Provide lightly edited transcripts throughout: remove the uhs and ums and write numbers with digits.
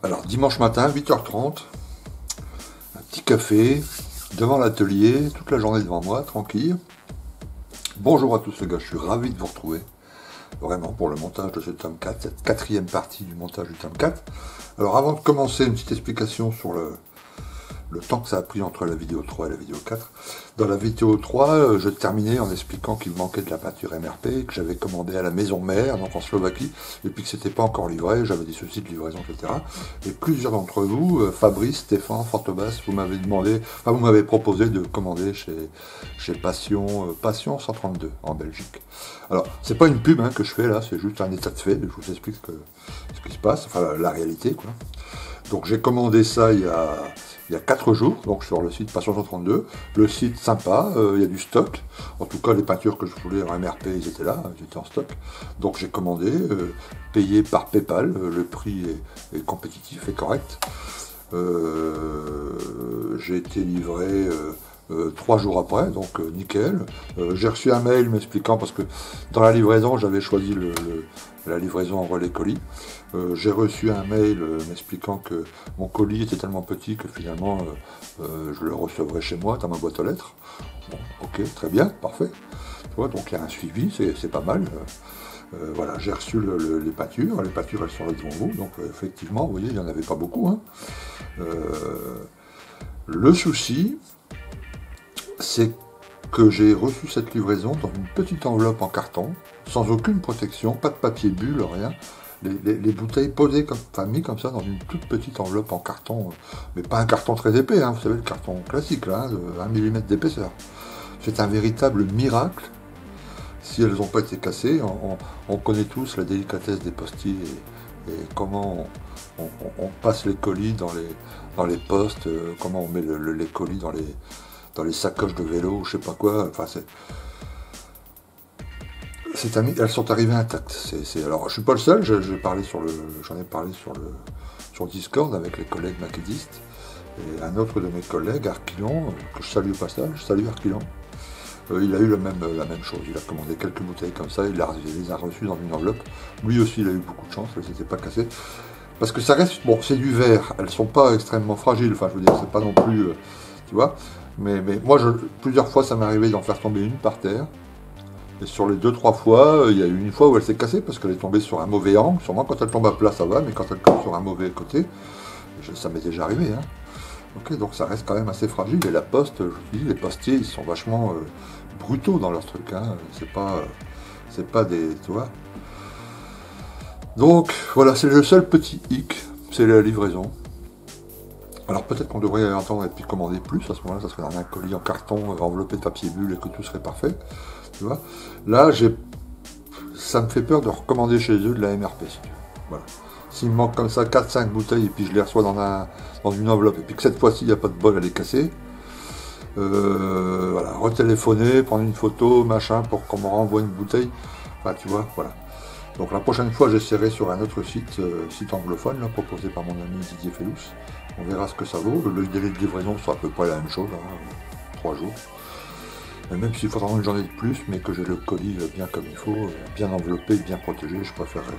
Alors, dimanche matin, 8h30, un petit café, devant l'atelier, toute la journée devant moi, tranquille. Bonjour à tous les gars, je suis ravi de vous retrouver, vraiment, pour le montage de ce tome 4, cette quatrième partie du montage du tome 4. Alors, avant de commencer, une petite explication sur le temps que ça a pris entre la vidéo 3 et la vidéo 4. Dans la vidéo 3, je terminais en expliquant qu'il me manquait de la peinture MRP, que j'avais commandé à la maison mère, donc en Slovaquie, et puis que c'était pas encore livré, j'avais des soucis de livraison, etc. Et plusieurs d'entre vous, Fabrice, Stéphane, Fantobas, vous m'avez demandé, enfin vous m'avez proposé de commander chez Passion 132 en Belgique. Alors, c'est pas une pub que je fais là, c'est juste un état de fait, je vous explique ce qui se passe, enfin la réalité, quoi. Donc j'ai commandé ça il y a 4 jours, donc sur le site Passion 132. Le site sympa, il y a du stock. En tout cas, les peintures que je voulais en MRP, ils étaient là, ils étaient en stock. Donc j'ai commandé, payé par PayPal, le prix est compétitif et correct. J'ai été livré 3 jours après, donc nickel. J'ai reçu un mail m'expliquant, parce que dans la livraison, j'avais choisi la livraison en relais colis. J'ai reçu un mail m'expliquant que mon colis était tellement petit que finalement je le recevrais chez moi dans ma boîte aux lettres. Bon, ok, très bien, parfait. Tu vois, donc il y a un suivi, c'est pas mal. Voilà, j'ai reçu les peintures elles sont là devant vous, donc effectivement, vous voyez, il n'y en avait pas beaucoup. Le souci, c'est que j'ai reçu cette livraison dans une petite enveloppe en carton, sans aucune protection, pas de papier bulle, rien. Les bouteilles posées, mis comme ça, dans une toute petite enveloppe en carton, mais pas un carton très épais, vous savez, le carton classique, là, de 1 mm d'épaisseur. C'est un véritable miracle. Si elles n'ont pas été cassées, on connaît tous la délicatesse des postiers et comment on passe les colis dans les postes, comment on met les colis dans les sacoches de vélo, je sais pas quoi, enfin elles sont arrivées intactes. Alors, je suis pas le seul, j'en ai parlé sur Discord avec les collègues maquettistes et un autre de mes collègues, Arquilon, que je salue au passage, salut Arquilon. Il a eu la même chose, il a commandé quelques bouteilles comme ça, il les a reçues dans une enveloppe. Lui aussi, il a eu beaucoup de chance, elles s'étaient pas cassées. Parce que ça reste, bon, c'est du verre, elles sont pas extrêmement fragiles, enfin, je veux dire, c'est pas non plus, tu vois. Mais moi, plusieurs fois, ça m'est arrivé d'en faire tomber une par terre. Et sur les 2-3 fois, il y a eu une fois où elle s'est cassée parce qu'elle est tombée sur un mauvais angle. Sûrement quand elle tombe à plat, ça va, mais quand elle tombe sur un mauvais côté, ça m'est déjà arrivé. Ok, donc ça reste quand même assez fragile. Et la poste, je vous dis, les postiers, ils sont vachement brutaux dans leur truc. C'est pas des, tu vois. Donc voilà, c'est le seul petit hic, c'est la livraison. Alors peut-être qu'on devrait attendre et puis commander plus. À ce moment-là, ça serait dans un colis en carton enveloppé de papier bulle et que tout serait parfait. Tu vois. Là, ça me fait peur de recommander chez eux de la MRP. Si tu veux. Voilà. S'il me manque comme ça 4-5 bouteilles et puis je les reçois dans une enveloppe et puis que cette fois-ci il n'y a pas de bol à les casser, voilà, retéléphoner, prendre une photo, machin, pour qu'on me renvoie une bouteille. Enfin, tu vois, voilà. Donc la prochaine fois, j'essaierai sur un autre site anglophone, là, proposé par mon ami Didier Fellous. On verra ce que ça vaut. Le délai de livraison sera à peu près la même chose, 3 jours. Et même s'il faudra une journée de plus, mais que j'ai le colis bien comme il faut, bien enveloppé, bien protégé, je préférerais.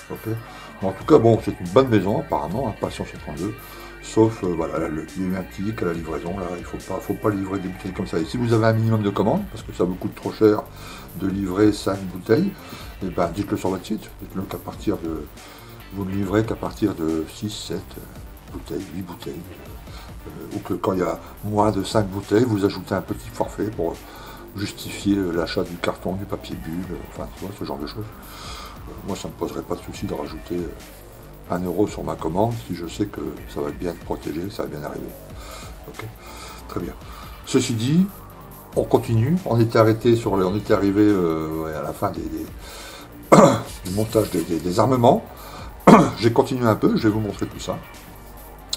Okay. Mais en tout cas, bon, c'est une bonne maison apparemment, Passion 132. Sauf, voilà, il y a eu un petit hic à la livraison, là, il faut pas livrer des bouteilles comme ça. Et si vous avez un minimum de commandes, parce que ça vous coûte trop cher de livrer 5 bouteilles, et ben dites-le sur votre site, dites-le qu'à partir de, vous ne livrez qu'à partir de 6, 7 bouteilles, 8 bouteilles, ou que quand il y a moins de 5 bouteilles, vous ajoutez un petit forfait pour justifier l'achat du carton, du papier bulle, enfin, tu vois, ce genre de choses. Moi, ça ne me poserait pas de souci de rajouter 1 euro sur ma commande si je sais que ça va bien être protégé, ça va bien arriver. Ok, très bien. Ceci dit, on continue. On était arrivé à la fin du montage des armements. J'ai continué un peu, je vais vous montrer tout ça.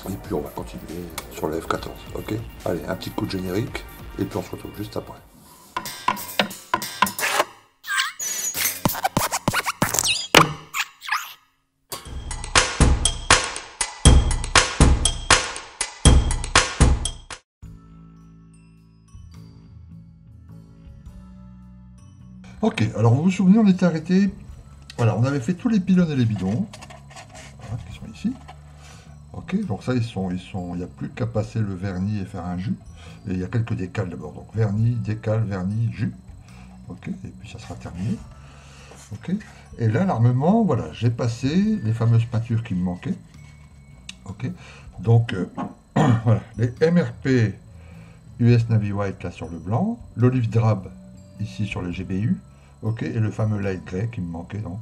Et puis on va continuer sur la F14. Ok, allez, un petit coup de générique, et puis on se retrouve juste après. Ok, alors vous vous souvenez, on était arrêté. Voilà, on avait fait tous les pylônes et les bidons. Voilà, qui sont ici. ici. Ok, donc ça, il n'y a plus qu'à passer le vernis et faire un jus. Et il y a quelques décals d'abord. Donc vernis, décal, vernis, jus. Ok, et puis ça sera terminé. Ok, et là, l'armement, voilà, j'ai passé les fameuses peintures qui me manquaient. Ok, donc voilà, les MRP US Navy White là sur le blanc, l'olive drab ici sur le GBU, ok, et le fameux light grey qui me manquait donc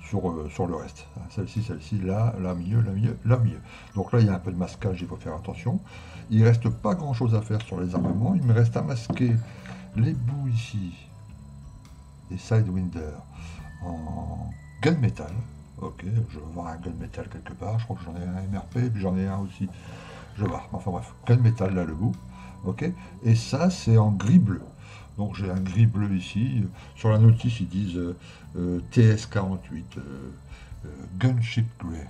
sur le reste. Celle-ci, là, la mieux. Donc là, il y a un peu de masquage, il faut faire attention. Il ne reste pas grand-chose à faire sur les armements. Il me reste à masquer les bouts ici, les Sidewinder en gunmetal. Ok, je vais voir un gunmetal quelque part. Je crois que j'en ai un MRP, et puis j'en ai un aussi. Je vais voir. Enfin bref, gunmetal là, le bout. Ok, et ça, c'est en gris bleu. Donc j'ai un gris bleu ici. Sur la notice, ils disent TS48 Gunship Grey.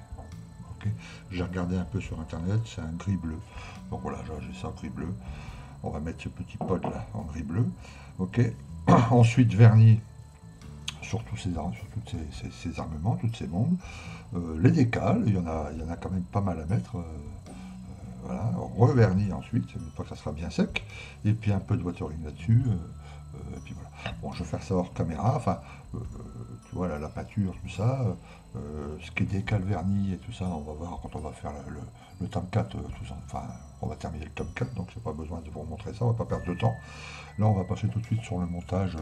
Okay. J'ai regardé un peu sur internet, c'est un gris bleu. Donc voilà, j'ai ça en gris bleu. On va mettre ce petit pod là en gris bleu. Ok. Ensuite vernis sur tous ces armements, toutes ces bombes. Les décals, il y en a quand même pas mal à mettre. Voilà, revernis ensuite, une fois que ça sera bien sec, et puis un peu de watering là-dessus, et puis voilà. Bon, je vais faire ça hors caméra, enfin, tu vois, la peinture, tout ça, ce qui est décal, vernis et tout ça, on va voir quand on va faire le tome 4, tout ça, enfin, on va terminer le tome 4, donc j'ai pas besoin de vous montrer ça, on va pas perdre de temps. Là, on va passer tout de suite sur le montage,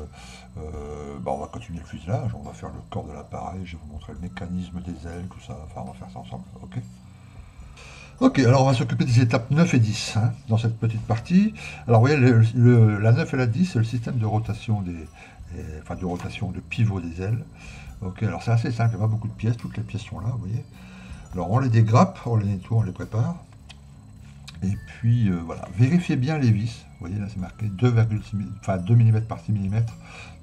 on va continuer le fuselage, on va faire le corps de l'appareil, je vais vous montrer le mécanisme des ailes, tout ça, enfin, on va faire ça ensemble, ok ? Ok, alors on va s'occuper des étapes 9 et 10 hein, dans cette petite partie. Alors vous voyez, la 9 et la 10, c'est le système de rotation de rotation de pivot des ailes. Ok, alors c'est assez simple, il n'y a pas beaucoup de pièces, toutes les pièces sont là, vous voyez. Alors on les dégrappe, on les nettoie, on les prépare. Et puis voilà, vérifiez bien les vis. Vous voyez là c'est marqué 2 mm par 6 mm.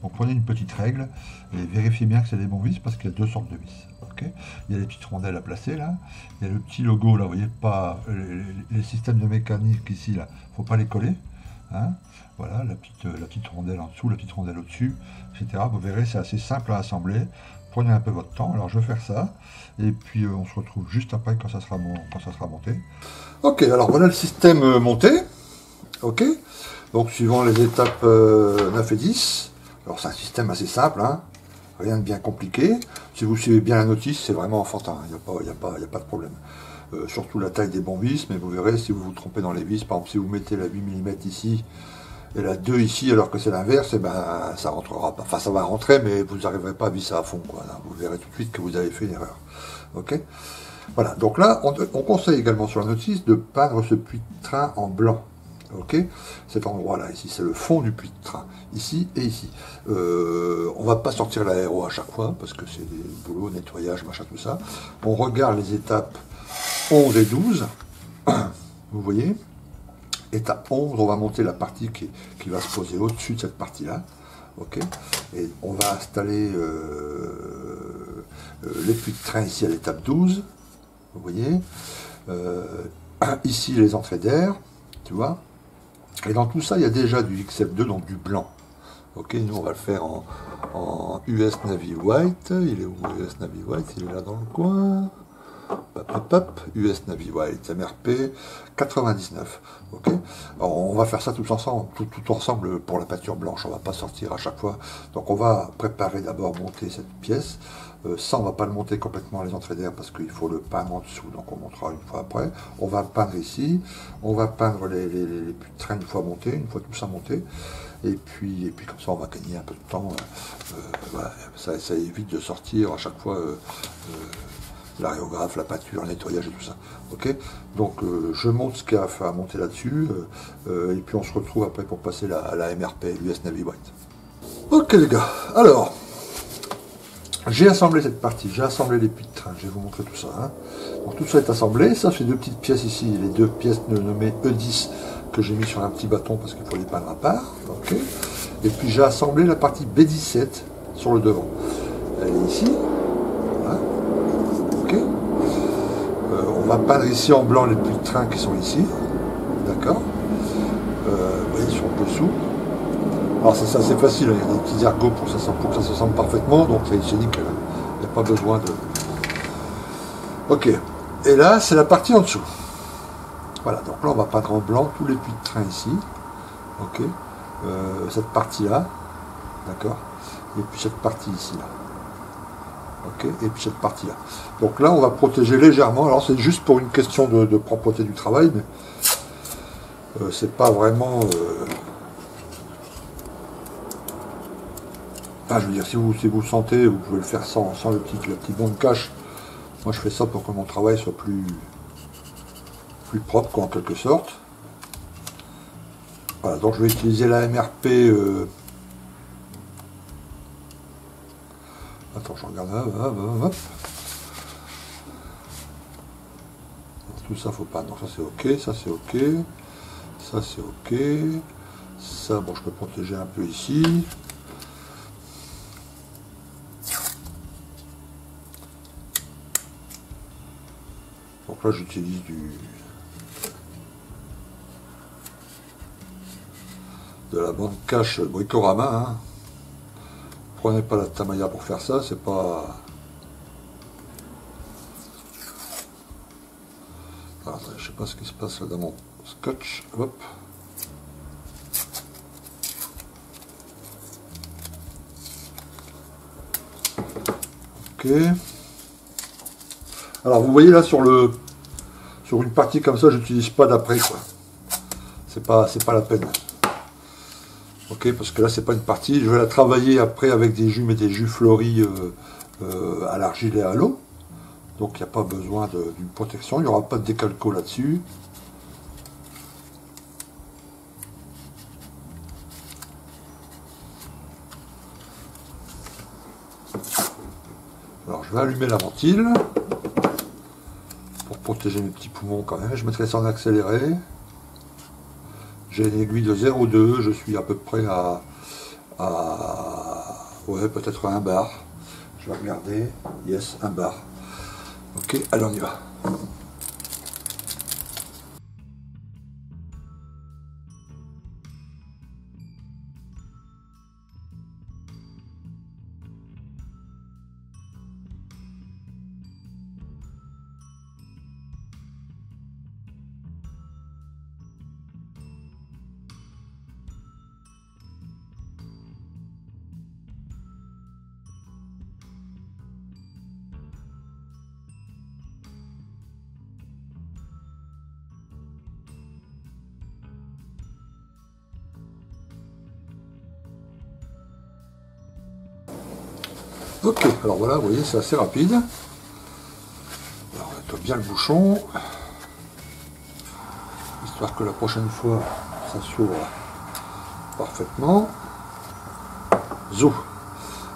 Donc prenez une petite règle et vérifiez bien que c'est des bons vis parce qu'il y a deux sortes de vis. Okay, il y a les petites rondelles à placer là. Il y a le petit logo là, vous voyez pas les systèmes de mécanique ici là, faut pas les coller. Hein, voilà, la petite rondelle en dessous, la petite rondelle au-dessus, etc. Vous verrez, c'est assez simple à assembler. Prenez un peu votre temps. Alors je vais faire ça. Et puis on se retrouve juste après quand ça sera monté. Ok, alors voilà le système monté. Ok, donc suivant les étapes 9 et 10. Alors c'est un système assez simple, hein, rien de bien compliqué. Si vous suivez bien la notice, c'est vraiment enfantin, il n'y a pas de problème. Surtout la taille des bons vis, mais vous verrez si vous vous trompez dans les vis. Par exemple, si vous mettez la 8 mm ici et la 2 ici alors que c'est l'inverse, eh ben, ça rentrera pas. Enfin, ça va rentrer, mais vous n'arriverez pas à visser à fond, quoi. Là, vous verrez tout de suite que vous avez fait une erreur. Ok. Voilà, donc là, on conseille également sur la notice de peindre ce puits de train en blanc. Ok, cet endroit-là, ici, c'est le fond du puits de train, ici et ici. On va pas sortir l'aéro à chaque fois, parce que c'est des boulots, nettoyage, machin, tout ça. On regarde les étapes 11 et 12, vous voyez. Étape 11, on va monter la partie qui va se poser au-dessus de cette partie-là. Ok, et on va installer les puits de train ici à l'étape 12, vous voyez. Ici, les entrées d'air, tu vois. Et dans tout ça, il y a déjà du XF2, donc du blanc. Ok, nous on va le faire en US Navy White. Il est où US Navy White? Il est là dans le coin. US Navy White, MRP 99. Ok. Alors, on va faire ça tout ensemble pour la peinture blanche. On va pas sortir à chaque fois. Donc on va préparer d'abord monter cette pièce. Ça, on va pas le monter complètement les entrées d'air parce qu'il faut le peindre en dessous. Donc on montera une fois après. On va peindre ici. On va peindre les puits de train une fois montés, une fois tout ça monté. Et puis comme ça, on va gagner un peu de temps. Voilà, ça évite de sortir à chaque fois l'aérographe, la peinture, le nettoyage et tout ça. Ok. Donc je monte ce qu'il y a à monter là-dessus. Et puis on se retrouve après pour passer à la MRP, l'US Navy White. Ok les gars, alors... J'ai assemblé cette partie, j'ai assemblé les puits de train, je vais vous montrer tout ça. Hein. Donc tout ça est assemblé, ça c'est deux petites pièces ici, les deux pièces nommées E10 que j'ai mis sur un petit bâton parce qu'il faut les peindre à part. Okay. Et puis j'ai assemblé la partie B17 sur le devant. Elle est ici. Voilà. Okay. On va peindre ici en blanc les puits de train qui sont ici. D'accord. Vous voyez, sur le dessous. Alors c'est assez facile, il y a des petits ergots pour que ça s'assemble parfaitement, donc c'est nickel. Il n'y a pas besoin de... Ok. Et là, c'est la partie en dessous. Voilà, donc là, on va peindre en blanc tous les puits de train ici. Ok. Cette partie-là. D'accord. Et puis cette partie ici, là. Ok. Et puis cette partie-là. Donc là, on va protéger légèrement. Alors, c'est juste pour une question de propreté du travail, mais c'est pas vraiment... Enfin, je veux dire, si vous sentez, vous pouvez le faire sans le petit bon de cache. Moi, je fais ça pour que mon travail soit plus propre, quoi, en quelque sorte. Voilà, donc je vais utiliser la MRP. Attends, je regarde. Hop. Tout ça, faut pas. Donc ça, c'est ok. Ça, c'est ok. Ça, c'est ok. Ça, bon, je peux protéger un peu ici. Donc là, j'utilise de la bande cache Bricorama. Hein. Prenez pas la Tamiya pour faire ça, c'est pas... Alors, je sais pas ce qui se passe là dans mon scotch. Hop. Ok. Alors vous voyez là sur une partie comme ça, j'utilise pas d'après quoi. C'est pas la peine. Ok, parce que là c'est pas une partie, je vais la travailler après avec des jus, mais des jus fleuris à l'argile et à l'eau. Donc il n'y a pas besoin d'une protection, il n'y aura pas de décalco là-dessus. Alors je vais allumer la ventile pour protéger mes petits poumons quand même. Je mettrai ça en accéléré. J'ai une aiguille de 0,2, je suis à peu près à ouais, peut-être à 1 bar. Je vais regarder. Yes, 1 bar. Ok, allez, on y va. Ok, alors voilà, vous voyez, c'est assez rapide. Alors, on nettoie bien le bouchon, histoire que la prochaine fois, ça s'ouvre parfaitement. Zou.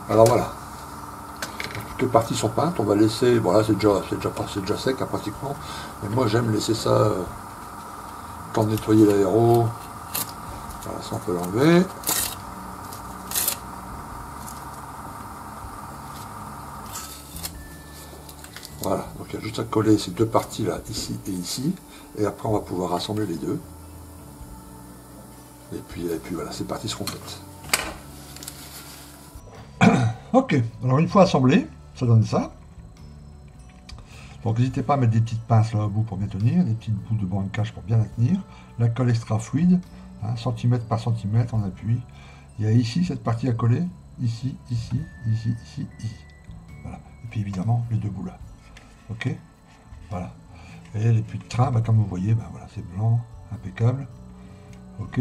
Alors voilà, toutes les parties sont peintes, on va laisser, bon là c'est déjà sec hein, pratiquement, mais moi j'aime laisser ça, temps de nettoyer l'aéro. Voilà, ça on peut l'enlever. Voilà, donc il y a juste à coller ces deux parties là, ici et ici, et après on va pouvoir rassembler les deux. Et puis voilà, ces parties seront faites. Ok, alors une fois assemblé, ça donne ça. Donc n'hésitez pas à mettre des petites pinces là au bout pour bien tenir, des petites bouts de bande cache pour bien la tenir. La colle extra fluide, hein, centimètre par centimètre en appui. Il y a ici cette partie à coller, ici, ici, ici, ici, ici. Voilà. Et puis évidemment les deux bouts là. Ok, voilà. Et les puits de train, bah, comme vous voyez, bah, voilà, c'est blanc, impeccable. Ok.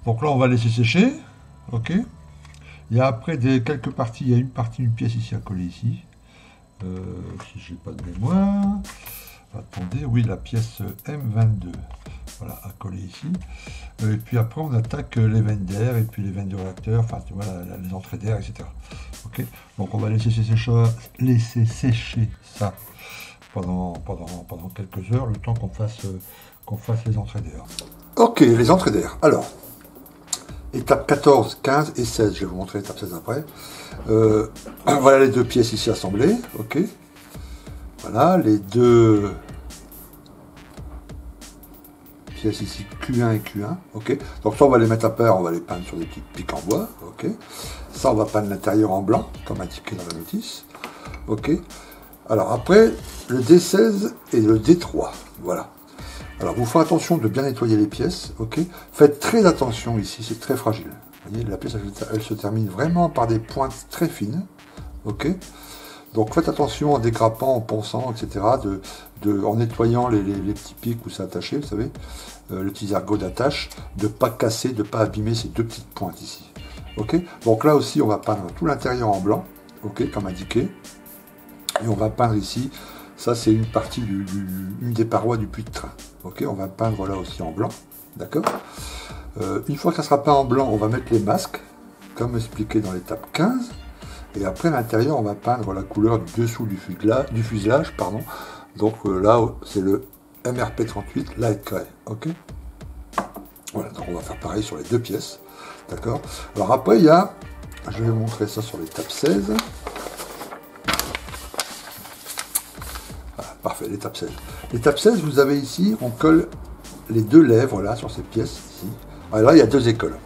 Donc là, on va laisser sécher. Ok. Il y a après quelques parties, il y a une pièce ici à coller ici. Si j'ai pas de mémoire. Attendez, oui, la pièce M22. Voilà, à coller ici. Et puis après, on attaque les veines d'air et puis les veines du réacteur, enfin, tu vois, les entrées d'air, etc. Ok, donc on va laisser sécher ça pendant quelques heures, le temps qu'on fasse les entrées d'air. Ok, les entrées d'air. Alors, étape 14, 15 et 16, je vais vous montrer l'étape 16 après. Voilà les deux pièces ici assemblées, ok. Voilà, les deux pièces ici, Q1 et Q1, ok. Donc ça, on va les mettre à paire, on va les peindre sur des petites piques en bois, ok. Ça, on va peindre l'intérieur en blanc, comme indiqué dans la notice, ok. Alors après, le D16 et le D3, voilà. Alors vous ferez attention de bien nettoyer les pièces, ok. Faites très attention ici, c'est très fragile. Vous voyez, la pièce, elle se termine vraiment par des pointes très fines, ok. Donc faites attention en dégrappant, en ponçant, etc. En nettoyant les petits pics où c'est attaché, vous savez, les petits ergots d'attache, de ne pas casser, de ne pas abîmer ces deux petites pointes ici. Ok. Donc là aussi, on va peindre tout l'intérieur en blanc, ok, comme indiqué. Et on va peindre ici, ça c'est une partie une des parois du puits de train. Ok, on va peindre là aussi en blanc, d'accord. Une fois que ça sera peint en blanc, on va mettre les masques, comme expliqué dans l'étape 15. Et après, à l'intérieur, on va peindre la couleur du dessous du fuselage, pardon. Donc là, c'est le MRP38 Light Gray, ok. Voilà, donc on va faire pareil sur les deux pièces, d'accord. Alors après, il y a, je vais vous montrer ça sur l'étape 16. Voilà, parfait, l'étape 16. L'étape 16, vous avez ici, on colle les deux lèvres, là, sur ces pièces, ici. Alors là, il y a deux écoles.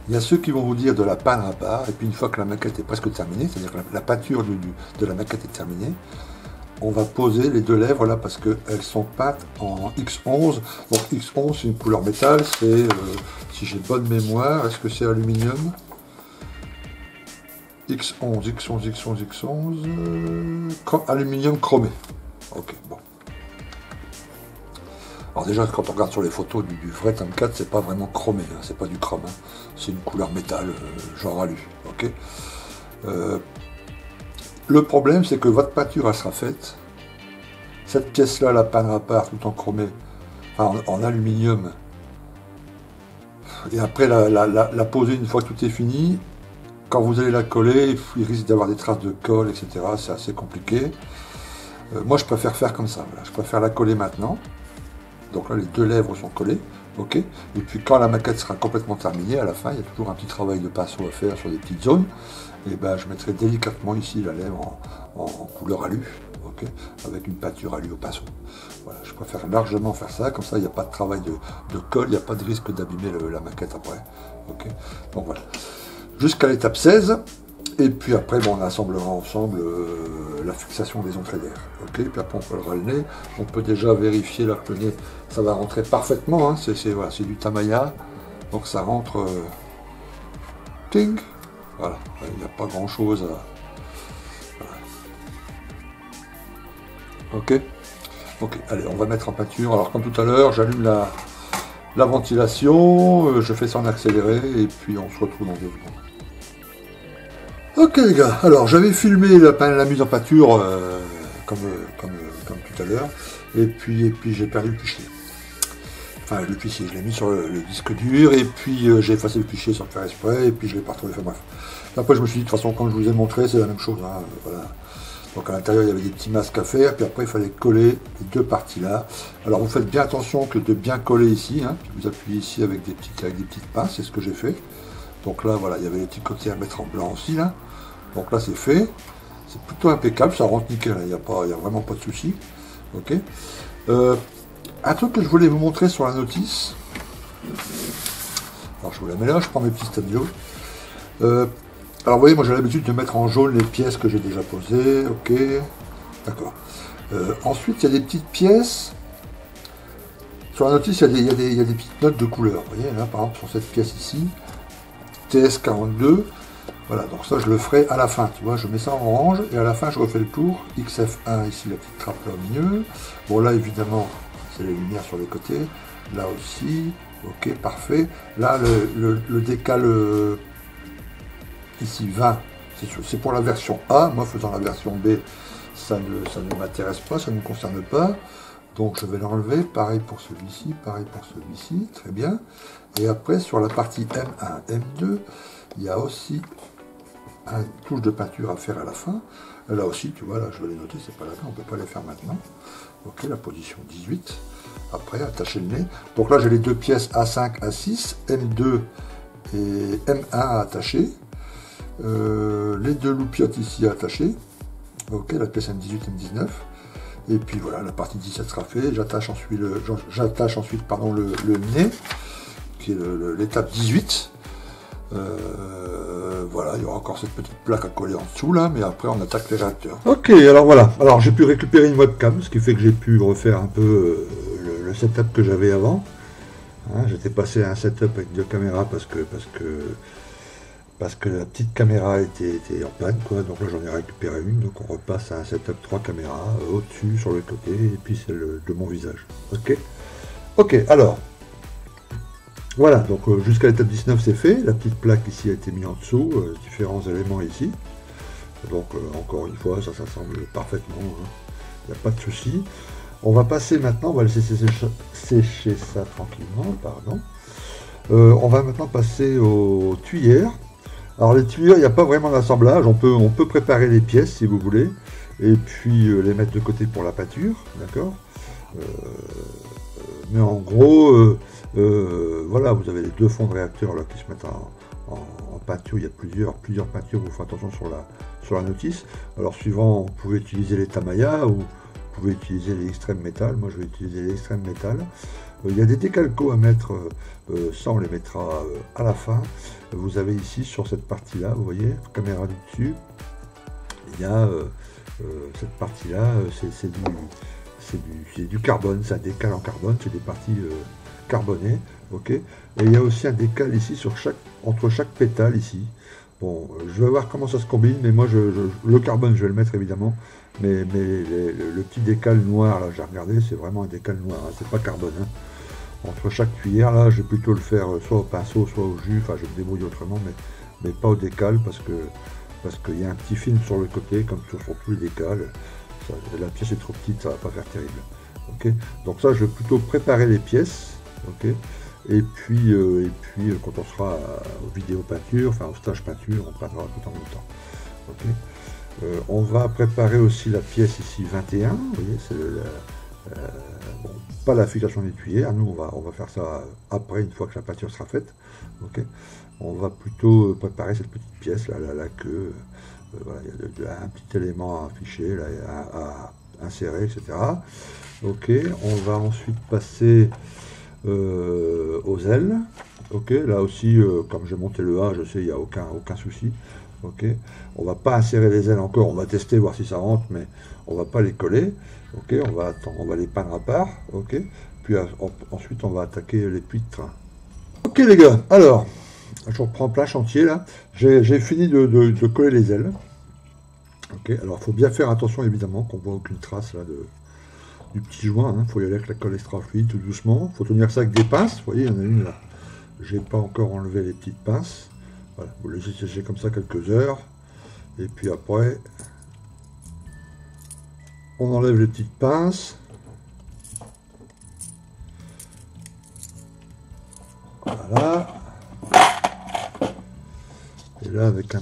Il y a ceux qui vont vous dire de la peindre à part, et puis une fois que la maquette est presque terminée, c'est-à-dire que la peinture de la maquette est terminée, on va poser les deux lèvres là parce qu'elles sont peintes en X11. Donc X11 c'est une couleur métal, c'est, si j'ai bonne mémoire, est-ce que c'est aluminium? X11, aluminium chromé. Ok, bon. Alors déjà, quand on regarde sur les photos du vrai Tomcat, c'est pas vraiment chromé, hein, c'est pas du chrome, hein, c'est une couleur métal, genre alu, ok. Le problème, c'est que votre peinture, elle sera faite, cette pièce-là, la peindre à part, tout en chromé, enfin, en aluminium, et après la poser une fois que tout est fini. Quand vous allez la coller, il risque d'avoir des traces de colle, etc. C'est assez compliqué. Moi, je préfère faire comme ça, voilà. Je préfère la coller maintenant. Donc là, les deux lèvres sont collées, ok. Et puis quand la maquette sera complètement terminée, à la fin, il y a toujours un petit travail de pinceau à faire sur des petites zones. Et ben, je mettrai délicatement ici la lèvre en couleur alu, ok, avec une peinture alu au pinceau. Voilà, je préfère largement faire ça, comme ça, il n'y a pas de travail de colle, il n'y a pas de risque d'abîmer la maquette après, ok. Donc voilà, jusqu'à l'étape 16. Et puis après, bon, on assemblera ensemble la fixation des entrées d'air. Ok, puis après on collera le nez. On peut déjà vérifier là que le nez, ça va rentrer parfaitement. Hein. Voilà, c'est du Tamiya, donc ça rentre. Ting. Voilà, il n'y a pas grand chose à. Voilà. Ok. Ok, allez, on va mettre en peinture. Alors comme tout à l'heure, j'allume la ventilation, je fais ça en accéléré, et puis on se retrouve dans 2 secondes. Ok les gars, alors j'avais filmé la mise en peinture comme tout à l'heure, et puis j'ai perdu le fichier. Enfin le fichier, je l'ai mis sur le disque dur, et puis j'ai effacé le fichier sans faire exprès, et puis je l'ai pas retrouvé, enfin bref. Après je me suis dit, de toute façon, comme je vous ai montré, c'est la même chose, hein, voilà. Donc à l'intérieur il y avait des petits masques à faire, puis après il fallait coller les deux parties là. Alors vous faites bien attention que de bien coller ici, hein, puis vous appuyez ici avec des petites pinces, c'est ce que j'ai fait. Donc là voilà, il y avait les petits côtés à mettre en blanc aussi là. Donc là c'est fait, c'est plutôt impeccable, ça rentre nickel, il n'y a vraiment pas de souci. Ok. Un truc que je voulais vous montrer sur la notice. Alors je vous la mets là, je prends mes petits stabios. Alors vous voyez, moi j'ai l'habitude de mettre en jaune les pièces que j'ai déjà posées. Ok, d'accord. Ensuite il y a des petites pièces. Sur la notice il y a des petites notes de couleur. Vous voyez là par exemple sur cette pièce ici, TS42. Voilà, donc ça je le ferai à la fin, tu vois, je mets ça en orange, et à la fin je refais le tour, XF1 ici, la petite trappe là au milieu, bon là évidemment, c'est les lumières sur les côtés, là aussi, ok, parfait, là le décal, ici 20, c'est pour la version A, moi faisant la version B, ça ne m'intéresse pas, ça ne me concerne pas, donc je vais l'enlever, pareil pour celui-ci, très bien, et après sur la partie M1, M2, il y a aussi une touche de peinture à faire à la fin. Là aussi, tu vois, là, je vais les noter, c'est pas la peine, on peut pas les faire maintenant. Ok, la position 18. Après, attacher le nez. Donc là, j'ai les deux pièces A5, A6, M2 et M1 à attacher. Les deux loupiottes ici à attacher. Ok, la pièce M18, M19. Et puis voilà, la partie 17 sera faite. J'attache ensuite, le nez, qui est l'étape 18. voilà, il y aura encore cette petite plaque à coller en dessous là, mais après on attaque les réacteurs. Ok, alors voilà, alors j'ai pu récupérer une webcam, ce qui fait que j'ai pu refaire un peu le setup que j'avais avant. Hein, j'étais passé à un setup avec 2 caméras parce que la petite caméra était en panne, quoi. Donc là j'en ai récupéré une, donc on repasse à un setup 3 caméras, au-dessus, sur le côté, et puis celle de mon visage. Ok. Ok, alors, voilà, donc jusqu'à l'étape 19 c'est fait, la petite plaque ici a été mise en dessous, différents éléments ici. Donc encore une fois, ça s'assemble parfaitement, hein. Il n'y a pas de souci. On va passer maintenant, on va laisser sécher ça tranquillement, pardon. On va maintenant passer aux tuyères. Alors les tuyères, il n'y a pas vraiment d'assemblage, on peut préparer les pièces si vous voulez, et puis les mettre de côté pour la peinture, d'accord. Mais en gros, voilà, vous avez les 2 fonds de réacteur là, qui se mettent en peinture, il y a plusieurs peintures, vous faites attention sur la notice. Alors suivant, vous pouvez utiliser les Tamiya, ou vous pouvez utiliser les extrêmes métal, moi je vais utiliser les extrêmes métal. Il y a des décalcos à mettre, ça on les mettra à la fin. Vous avez ici sur cette partie là, vous voyez, caméra du dessus, il y a cette partie là, c'est du carbone, c'est un décal en carbone, c'est des parties carbonées, ok. Et il y a aussi un décal ici entre chaque pétale ici. Bon, je vais voir comment ça se combine, mais moi le carbone je vais le mettre évidemment, mais le petit décal noir là, j'ai regardé, c'est vraiment un décal noir, hein, c'est pas carbone, hein. Entre chaque cuillère là, je vais plutôt le faire soit au pinceau, soit au jus, enfin je me débrouille autrement, mais pas au décal, parce qu'il y a un petit film sur le côté, comme sur tous les décals. La pièce est trop petite, ça va pas faire terrible. Ok, donc ça, je vais plutôt préparer les pièces. Ok, et puis quand on sera aux vidéos peinture, enfin au stage peinture, on peindra tout en même temps. Ok, on va préparer aussi la pièce ici 21. Vous voyez, c'est bon, pas la fixation des tuyères. Nous, on va faire ça après, une fois que la peinture sera faite. Ok, on va plutôt préparer cette petite pièce là, la queue. Voilà, il y a un petit élément à afficher, là, à insérer, etc. Ok, on va ensuite passer aux ailes. Ok, là aussi, comme j'ai monté le A, je sais, il n'y a aucun souci. Ok, on va pas insérer les ailes encore, on va tester, voir si ça rentre, mais on va pas les coller. Ok, on va attendre, on va les peindre à part. Ok, puis ensuite on va attaquer les puits de train. Ok les gars, alors, je reprends plein chantier là. J'ai fini de coller les ailes. Ok, alors il faut bien faire attention évidemment qu'on voit aucune trace là du petit joint. Il faut y aller avec la colle extra fluide tout doucement. Il faut tenir ça avec des pinces. Vous voyez, il y en a une là. J'ai pas encore enlevé les petites pinces. Voilà, vous laissez sécher comme ça quelques heures. Et puis après, on enlève les petites pinces. Voilà. Et là, avec un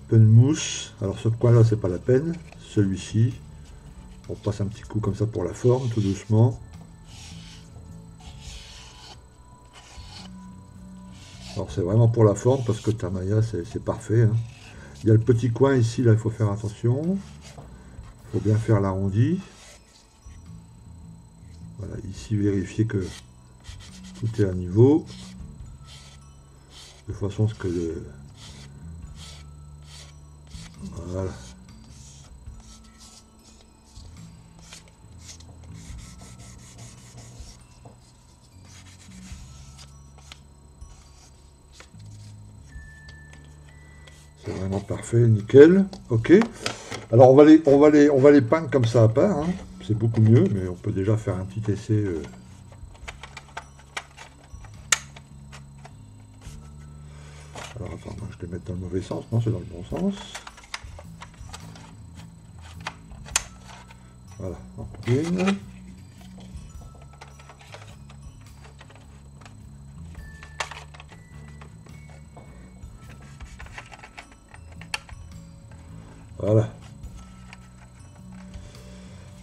peu de mousse. Alors ce coin-là, c'est pas la peine. Celui-ci, on passe un petit coup comme ça pour la forme, tout doucement. Alors c'est vraiment pour la forme, parce que Tamiya, c'est parfait, hein. Il y a le petit coin ici, là, il faut faire attention. Il faut bien faire l'arrondi. Voilà, ici, vérifier que tout est à niveau. De façon à ce que le... Voilà. C'est vraiment parfait, nickel. Ok. Alors on va les peindre comme ça à part, hein. C'est beaucoup mieux, mais on peut déjà faire un petit essai. Alors attends, moi je vais mettre dans le mauvais sens, non c'est dans le bon sens. Voilà, on une. Voilà.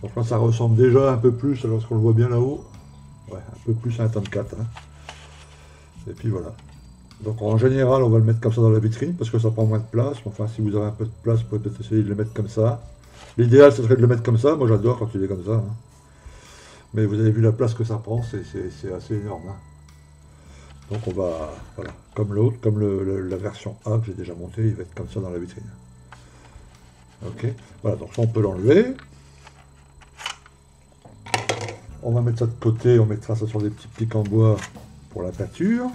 Donc là, ça ressemble déjà un peu plus, lorsqu'on le voit bien là-haut. Ouais, un peu plus à un 34. Hein. Et puis voilà. Donc en général, on va le mettre comme ça dans la vitrine, parce que ça prend moins de place. Enfin, si vous avez un peu de place, vous pouvez peut-être essayer de le mettre comme ça. L'idéal, ce serait de le mettre comme ça. Moi, j'adore quand il est comme ça. Hein. Mais vous avez vu la place que ça prend, c'est assez énorme. Hein. Donc on va... Voilà. comme l'autre, comme la version A que j'ai déjà montée, il va être comme ça dans la vitrine. Ok, voilà, donc ça on peut l'enlever. On va mettre ça de côté, on mettra ça sur des petits pics en bois pour la peinture.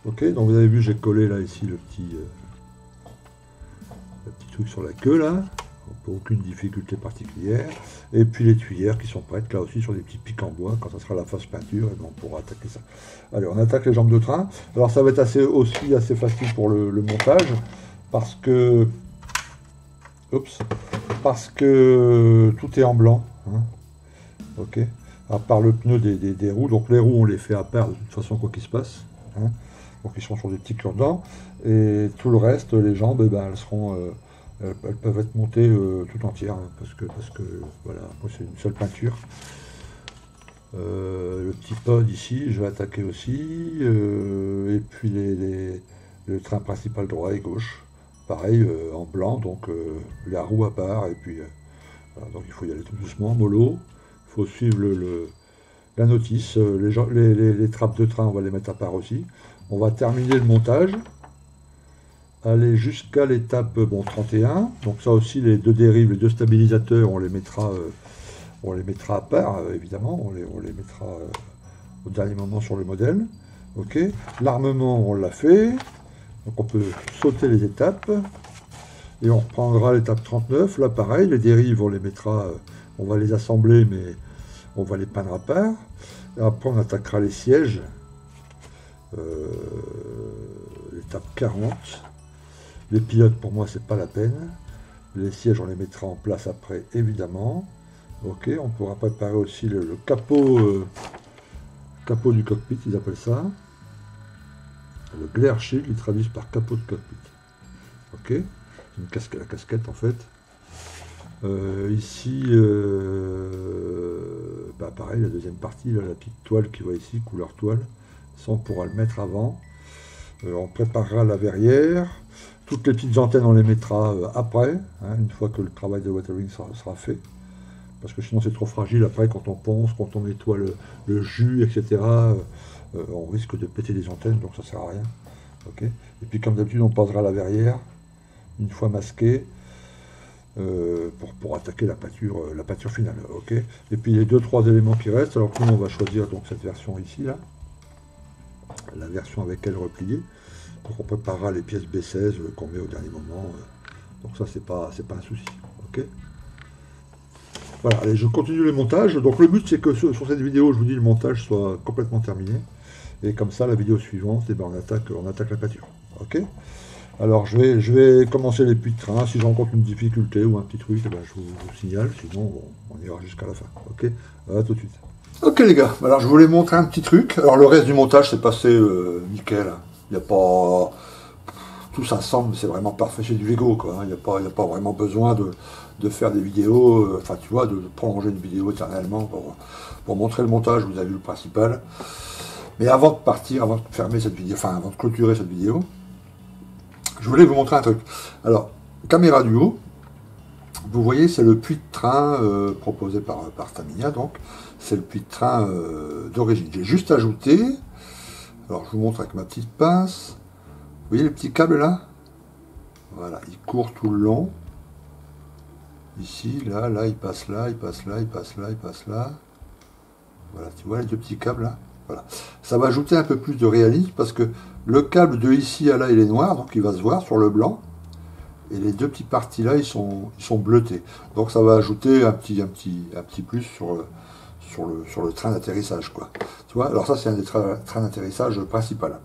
Ok, donc vous avez vu, j'ai collé là ici le petit truc sur la queue là, pour aucune difficulté particulière. Et puis les tuyères qui sont prêtes là aussi sur des petits pics en bois. Quand ça sera la phase peinture, et ben on pourra attaquer ça. Allez, on attaque les jambes de train. Alors ça va être aussi assez facile pour le montage, parce que tout est en blanc. Hein. Ok, à part le pneu des roues. Donc les roues on les fait à part de toute façon quoi qu'il se passe. Hein. Donc ils sont sur des petits cure-dents. Et tout le reste, les jambes, eh ben, elles seront, elles peuvent être montées tout entières, hein, parce que voilà, c'est une seule peinture. Le petit pod ici, je vais attaquer aussi. Et puis le train principal droit et gauche, pareil en blanc, donc la roue à part. Et puis voilà, donc il faut y aller tout doucement, mollo. Il faut suivre la notice. Les trappes de train, on va les mettre à part aussi. On va terminer le montage, aller jusqu'à l'étape 31. Donc ça aussi, les deux dérives, les deux stabilisateurs, on les mettra à part, évidemment. On les mettra au dernier moment sur le modèle. Ok. L'armement, on l'a fait. Donc on peut sauter les étapes. Et on reprendra l'étape 39. Là, pareil, les dérives, on les mettra, on va les assembler, mais on va les peindre à part. Et après, on attaquera les sièges. L'étape 40. Les pilotes, pour moi, c'est pas la peine. Les sièges, on les mettra en place après, évidemment. Ok, on pourra préparer aussi le capot, capot du cockpit, ils appellent ça. Le glare shield, ils traduisent par capot de cockpit. Ok, c'est une casquette, la casquette en fait. Ici, pareil, la deuxième partie, là, la petite toile qui voit ici, couleur toile. Ça, on pourra le mettre avant. On préparera la verrière. Toutes les petites antennes, on les mettra après, hein, une fois que le travail de watering sera fait. Parce que sinon, c'est trop fragile. Après, quand on ponce, quand on nettoie le jus, etc., on risque de péter les antennes, donc ça ne sert à rien. Okay. Et puis, comme d'habitude, on posera la verrière, une fois masquée, pour attaquer la peinture finale. Okay. Et puis, les 2-3 éléments qui restent, alors nous, on va choisir donc, cette version ici, là. La version avec elle repliée. Donc on préparera les pièces B16 qu'on met au dernier moment. Donc ça c'est pas un souci. Ok. Voilà, allez, je continue le montage. Donc le but c'est que sur cette vidéo, je vous dis, le montage soit complètement terminé. Et comme ça, la vidéo suivante, eh ben, on attaque la peinture. Ok. Alors je vais commencer les puits de train. Si je rencontre une difficulté ou un petit truc, eh ben, je vous signale. Sinon, on ira jusqu'à la fin. Ok. À tout de suite. Ok les gars, alors je voulais montrer un petit truc. Alors le reste du montage c'est passé nickel. Il n'y a pas... Tout s'assemble, c'est vraiment parfait chez du Lego, quoi. Il n'y a pas vraiment besoin de faire des vidéos, enfin tu vois, de prolonger une vidéo éternellement pour montrer le montage, vous avez vu le principal. Mais avant de partir, avant de fermer cette vidéo, enfin avant de clôturer cette vidéo, je voulais vous montrer un truc. Alors, caméra du haut, vous voyez, c'est le puits de train proposé par Tamiya, donc c'est le puits de train d'origine. J'ai juste ajouté, alors je vous montre avec ma petite pince, vous voyez les petits câbles là? Voilà, ils courent tout le long. Ici, là, il passe là, il passe là, il passe là, il passe là. Voilà, tu vois les deux petits câbles là? Voilà. Ça va ajouter un peu plus de réalisme parce que le câble de ici à là, il est noir, donc il va se voir sur le blanc. Et les deux petites parties là, ils sont bleutés. Donc ça va ajouter un petit plus sur le train d'atterrissage, quoi. Tu vois, alors ça c'est un des trains d'atterrissage principal.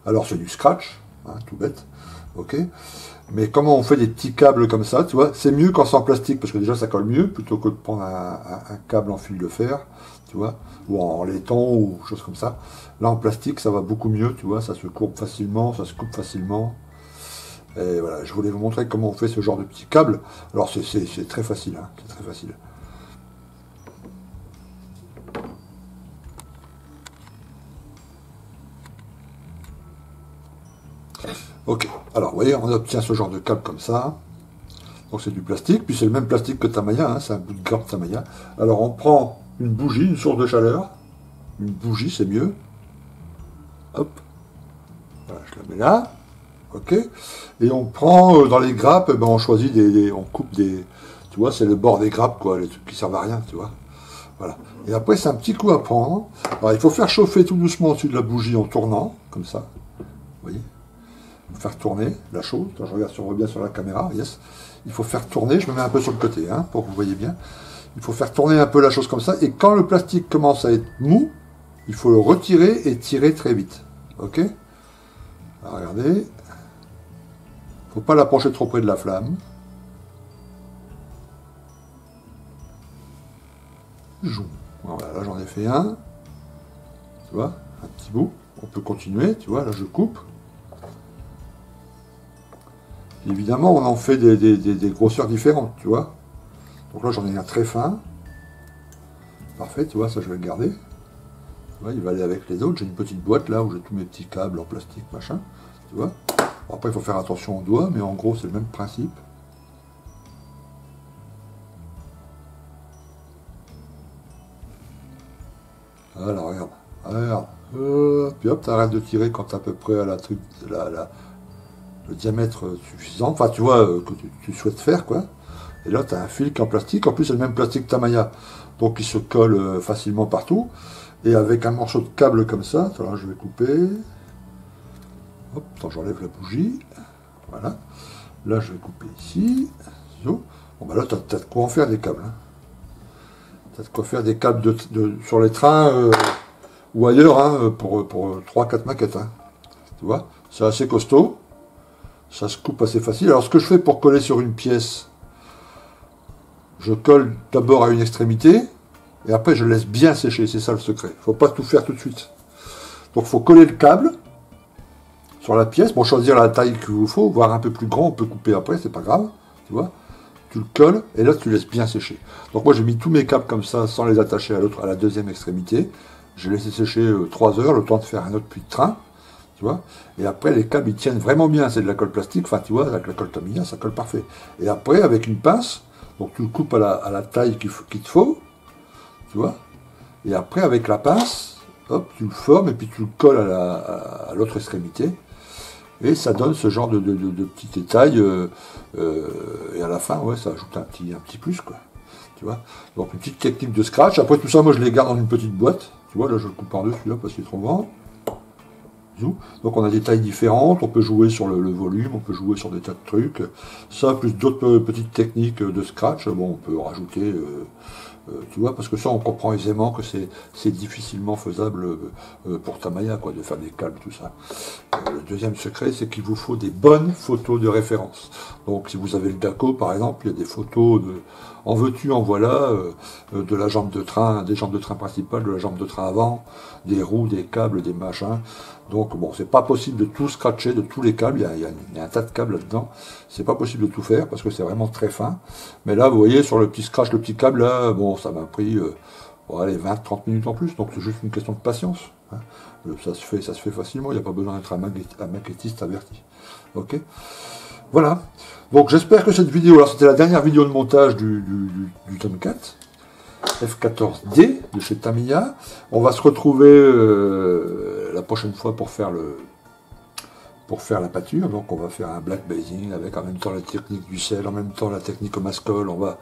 Alors c'est du scratch, hein, tout bête, ok. Mais comment on fait des petits câbles comme ça, tu vois, c'est mieux quand c'est en plastique, parce que déjà ça colle mieux, plutôt que de prendre un câble en fil de fer, tu vois, ou en laiton, ou chose comme ça. Là en plastique, ça va beaucoup mieux, tu vois, ça se courbe facilement, ça se coupe facilement. Et voilà, je voulais vous montrer comment on fait ce genre de petits câbles. Alors c'est très facile, hein, c'est très facile. Ok, alors vous voyez, on obtient ce genre de câble comme ça. Donc c'est du plastique, puis c'est le même plastique que Tamiya, hein, c'est un bout de garde Tamiya. Alors on prend une bougie, une source de chaleur. Une bougie, c'est mieux. Hop. Voilà, je la mets là. Ok. Et on prend dans les grappes, ben, on choisit on coupe des, tu vois, c'est le bord des grappes, quoi, les trucs qui servent à rien, tu vois. Voilà. Et après, c'est un petit coup à prendre. Alors, il faut faire chauffer tout doucement au-dessus de la bougie en tournant, comme ça. Vous voyez? Il faut faire tourner la chose. Quand je regarde si on voit bien sur la caméra, yes. Il faut faire tourner, je me mets un peu sur le côté, hein, pour que vous voyez bien. Il faut faire tourner un peu la chose comme ça. Et quand le plastique commence à être mou, il faut le retirer et tirer très vite. Ok? Alors, regardez. Faut pas l'approcher trop près de la flamme. Voilà, là j'en ai fait un. Tu vois, un petit bout. On peut continuer, tu vois, là je coupe. Et évidemment, on en fait des grosseurs différentes, tu vois. Donc là j'en ai un très fin. Parfait, tu vois, ça je vais le garder. Tu vois, il va aller avec les autres. J'ai une petite boîte là où j'ai tous mes petits câbles en plastique, machin. Tu vois. Bon, après, il faut faire attention aux doigts, mais en gros, c'est le même principe. Voilà, regarde. Regarde. Puis hop, tu arrêtes de tirer quand tu à peu près à le diamètre suffisant. Enfin, tu vois, que tu souhaites faire, quoi. Et là, tu as un fil qui est en plastique. En plus, c'est le même plastique Tamiya. Donc, il se colle facilement partout. Et avec un morceau de câble comme ça, alors, je vais couper. Hop, attends, j'enlève la bougie. Voilà. Là, je vais couper ici. Bon, bah là, tu as de quoi en faire des câbles. Hein. Tu as de quoi faire des câbles sur les trains ou ailleurs hein, pour 3-4 maquettes. Hein. Tu vois, c'est assez costaud. Ça se coupe assez facile. Alors, ce que je fais pour coller sur une pièce, je colle d'abord à une extrémité et après, je laisse bien sécher. C'est ça le secret. Il ne faut pas tout faire tout de suite. Donc, il faut coller le câble sur la pièce, pour choisir la taille qu'il vous faut, voire un peu plus grand, on peut couper après, c'est pas grave, tu vois. Tu le colles, et là tu laisses bien sécher. Donc moi j'ai mis tous mes câbles comme ça, sans les attacher à la deuxième extrémité. J'ai laissé sécher 3 heures, le temps de faire un autre puits de train, tu vois. Et après les câbles ils tiennent vraiment bien, c'est de la colle plastique, enfin tu vois, avec la colle Tamiya, ça colle parfait. Et après avec une pince, donc tu le coupes à la taille qu'il te faut, tu vois. Et après avec la pince, hop, tu le formes et puis tu le colles à l'autre extrémité. Et ça donne ce genre de petits détails. Et à la fin, ouais, ça ajoute un petit plus, quoi. Tu vois. Donc une petite technique de scratch. Après tout ça, moi je les garde dans une petite boîte. Tu vois, là je le coupe en deux celui-là parce qu'il est trop grand. Donc on a des tailles différentes, on peut jouer sur le volume, on peut jouer sur des tas de trucs. Ça, plus d'autres petites techniques de scratch, bon, on peut rajouter, tu vois, parce que ça on comprend aisément que c'est difficilement faisable pour Tamiya, quoi, de faire des câbles, tout ça. Le deuxième secret, c'est qu'il vous faut des bonnes photos de référence. Donc si vous avez le Daco, par exemple, il y a des photos de en veux-tu, en voilà, de la jambe de train, des jambes de train principales, de la jambe de train avant, des roues, des câbles, des machins. Donc bon, c'est pas possible de tout scratcher, de tous les câbles, il y a un tas de câbles là-dedans. C'est pas possible de tout faire parce que c'est vraiment très fin. Mais là, vous voyez, sur le petit scratch, le petit câble, là, bon, ça m'a pris bon, allez, 20-30 minutes en plus, donc c'est juste une question de patience. Hein. Ça se fait facilement, il n'y a pas besoin d'être un maquettiste averti. Ok. Voilà. Donc j'espère que cette vidéo, alors c'était la dernière vidéo de montage du Tomcat F14D de chez Tamiya. On va se retrouver la prochaine fois pour faire la pâture. Donc on va faire un black basing avec en même temps la technique du sel, en même temps la technique au mascol. On va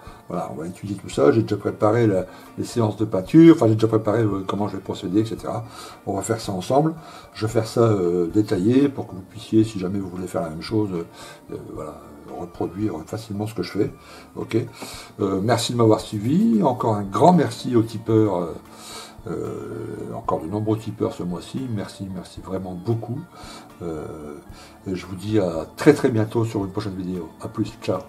étudier tout ça. J'ai déjà préparé les séances de pâture, enfin j'ai déjà préparé comment je vais procéder, etc. On va faire ça ensemble. Je vais faire ça détaillé pour que vous puissiez, si jamais vous voulez faire la même chose, voilà, reproduire facilement ce que je fais. Ok. Merci de m'avoir suivi. Encore un grand merci aux tipeurs. Encore de nombreux tipeurs ce mois-ci. Merci vraiment beaucoup. Et je vous dis à très bientôt sur une prochaine vidéo. A plus, ciao.